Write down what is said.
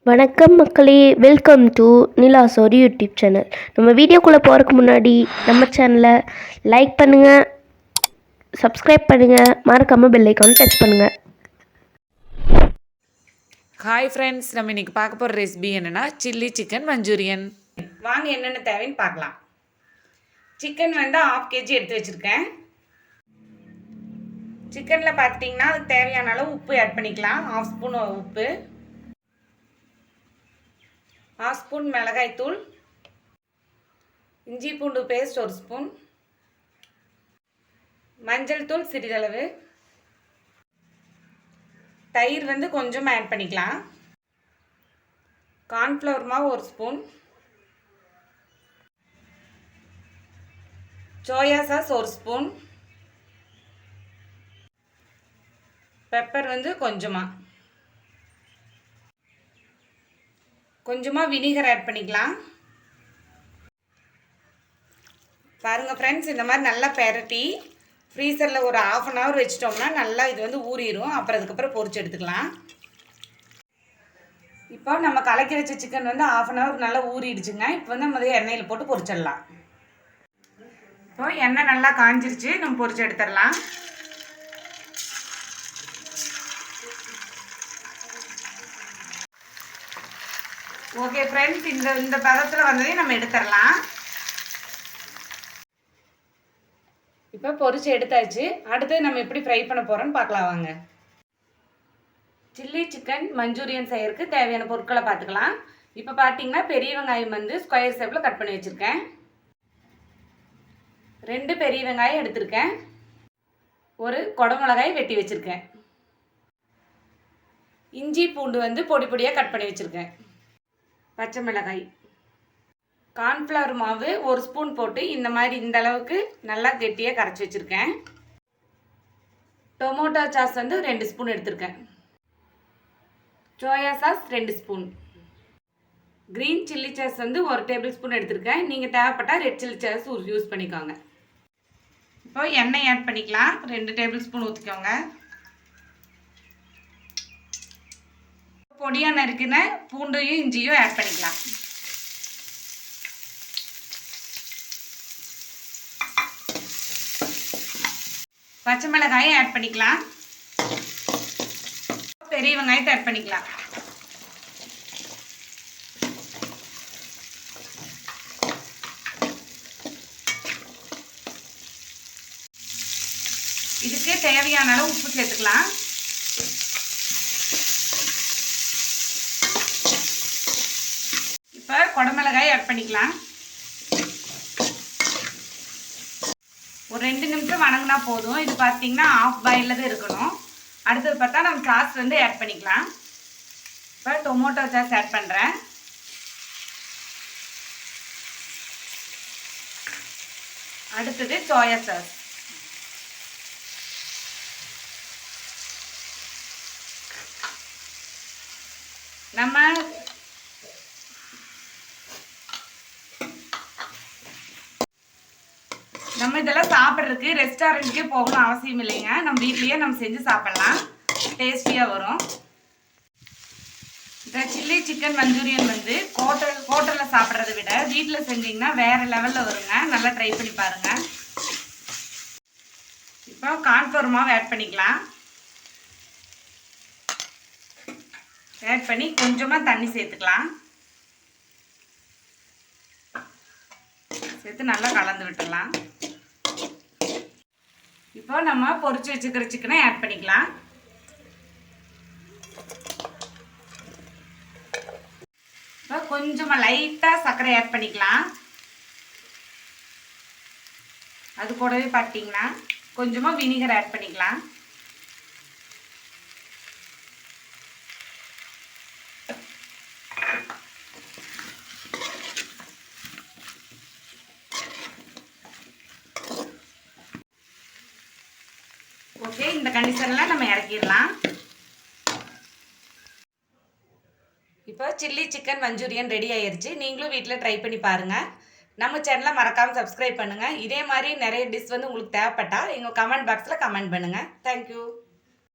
வணக்கம் மக்களே, welcome to Nila's ஒரு யூடியூப் சேனல். நம்ம வீடியோக்குள்ளே போகிறதுக்கு முன்னாடி நம்ம சேனலை லைக் பண்ணுங்கள், சப்ஸ்கிரைப் பண்ணுங்கள், மறக்காமல் பெல் ஐக்கான் டச் பண்ணுங்கள். ஹாய் ஃப்ரெண்ட்ஸ், நம்ம இன்றைக்கி பார்க்க போகிற ரெசிபி என்னென்னா சில்லி சிக்கன் மஞ்சூரியன். வாங்க என்னென்ன தேவைன்னு பார்க்கலாம். சிக்கன் வந்து 1/2 kg எடுத்து வச்சுருக்கேன். சிக்கனில் பார்த்துட்டிங்கன்னா அதுக்கு தேவையான அளவு உப்பு ஆட் பண்ணிக்கலாம். 1/2 ஸ்பூன் உப்பு, 1/2 ஸ்பூன் மிளகாய்த்தூள், இஞ்சி பூண்டு பேஸ்ட் 1 ஸ்பூன், மஞ்சள் தூள் சிறிதளவு, தயிர் வந்து கொஞ்சம் ஆட் பண்ணிக்கலாம், கார்ன்ஃப்ளவர் மாவு 1 spoon, soya sauce 1 spoon, pepper வந்து கொஞ்சமாக வினிகர் ஆட் பண்ணிக்கலாம். பாருங்கள் ஃப்ரெண்ட்ஸ், இந்த மாதிரி நல்லா பெரட்டி ஃப்ரீசரில் ஒரு 1/2 hour வச்சிட்டோம்னா நல்லா இது வந்து ஊறிடும். அப்புறம் அதுக்கப்புறம் பொரிச்சு எடுத்துக்கலாம். இப்போ நம்ம கலக்கி வச்ச சிக்கன் வந்து 1/2 hour நல்லா ஊறிடுச்சுங்க. இப்போ வந்து நம்ம எண்ணெயில் போட்டு பொரிச்சிடலாம். இப்போ எண்ணெய் நல்லா காஞ்சிருச்சு, நம்ம பொரிச்சு எடுத்துடலாம். ஓகே ஃப்ரெண்ட்ஸ், இந்த பதத்தில் வந்ததையும் நம்ம எடுத்துடலாம். இப்போ பொரிச்சு எடுத்தாச்சு. அடுத்து நம்ம எப்படி ஃப்ரை பண்ண போகிறோன்னு பார்க்கலாம் வாங்க. சில்லி சிக்கன் மஞ்சூரியன் செய்யறதுக்கு தேவையான பொருட்களை பார்த்துக்கலாம். இப்போ பார்த்தீங்கன்னா பெரிய வெங்காயம் வந்து ஸ்கொயர் ஷேப்பில் கட் பண்ணி வச்சுருக்கேன். 2 பெரிய வெங்காயம் எடுத்திருக்கேன். ஒரு குடமிளகாய் வெட்டி வச்சுருக்கேன். இஞ்சி பூண்டு வந்து பொடி பொடியாக கட் பண்ணி வச்சுருக்கேன். பச்சை மிளகாய், கார்ன்ஃப்ளவர் மாவு 1 ஸ்பூன் போட்டு இந்த மாதிரி இந்த அளவுக்கு நல்லா கெட்டியாக கரைச்சி வச்சுருக்கேன். டொமேட்டோ சாஸ் வந்து 2 ஸ்பூன் எடுத்திருக்கேன். Soya sauce 2 spoon, green chilli sauce வந்து 1 டேபிள் ஸ்பூன் எடுத்திருக்கேன். நீங்கள் தேவைப்பட்டால் ரெட் சில்லி சாஸ் யூஸ் பண்ணிக்கோங்க. இப்போ எண்ணெய் ஆட் பண்ணிக்கலாம். 2 டேபிள் ஸ்பூன் ஊற்றிக்கோங்க. பொடியாக நறுக்கின பூண்டையும் இஞ்சியும் ஆட் பண்ணிக்கலாம். பச்சை மிளகாயை ஆட் பண்ணிக்கலாம். பெரிய வெங்காயத்தை ஆட் பண்ணிக்கலாம். இதுக்கு தேவையான அளவு உப்பு சேர்த்துக்கலாம். இப்போ குடமிளகாய் ஆட் பண்ணிக்கலாம். ஒரு 2 நிமிஷம் வணங்கினா போதும். இது பார்த்தீங்கன்னா 1/2 பாயிலில் தான் இருக்கணும். அடுத்தது பார்த்தா நம்ம சாஸ் வந்து ஆட் பண்ணிக்கலாம். இப்போ டொமேட்டோ சாஸ் ஆட் பண்ணுறேன். அடுத்தது சோயா சாஸ், நம்ம இதெல்லாம் சாப்பிட்றதுக்கு ரெஸ்டாரண்ட்டுக்கே போகணும் அவசியம் இல்லைங்க. நம்ம வீட்லேயே நம்ம செஞ்சு சாப்பிட்லாம், டேஸ்டியாக வரும். இந்த சில்லி சிக்கன் மஞ்சூரியன் வந்து ஹோட்டலில் சாப்பிட்றத விட வீட்டில் செஞ்சிங்கன்னா வேறு லெவலில் வருங்க. நல்லா ட்ரை பண்ணி பாருங்கள். இப்போ கார்ன்ஃப்ளவர் மாவு ஆட் பண்ணிக்கலாம். ஆட் பண்ணி கொஞ்சமாக தண்ணி சேர்த்துக்கலாம். சேர்த்து நல்லா கலந்து விட்டுடலாம். இப்போ நம்ம பொரிச்சு வச்சுக்கிற சிக்கனை ஆட் பண்ணிக்கலாம். இப்போ கொஞ்சமாக லைட்டாக சர்க்கரை ஆட் பண்ணிக்கலாம். அது கூடவே பார்த்தீங்கன்னா கொஞ்சமாக வினிகர் ஆட் பண்ணிக்கலாம். ஓகே, இந்த கண்டிஷனில் நம்ம இறக்கிடலாம். இப்போ சில்லி சிக்கன் மஞ்சூரியன் ரெடி ஆயிடுச்சு. நீங்களும் வீட்டில் ட்ரை பண்ணி பாருங்கள். நம்ம சேனலை மறக்காமல் சப்ஸ்கிரைப் பண்ணுங்கள். இதே மாதிரி நிறைய டிஷ் வந்து உங்களுக்கு தேவைப்பட்டால் எங்கள் கமெண்ட் பாக்ஸில் கமெண்ட் பண்ணுங்கள். தேங்க்யூ.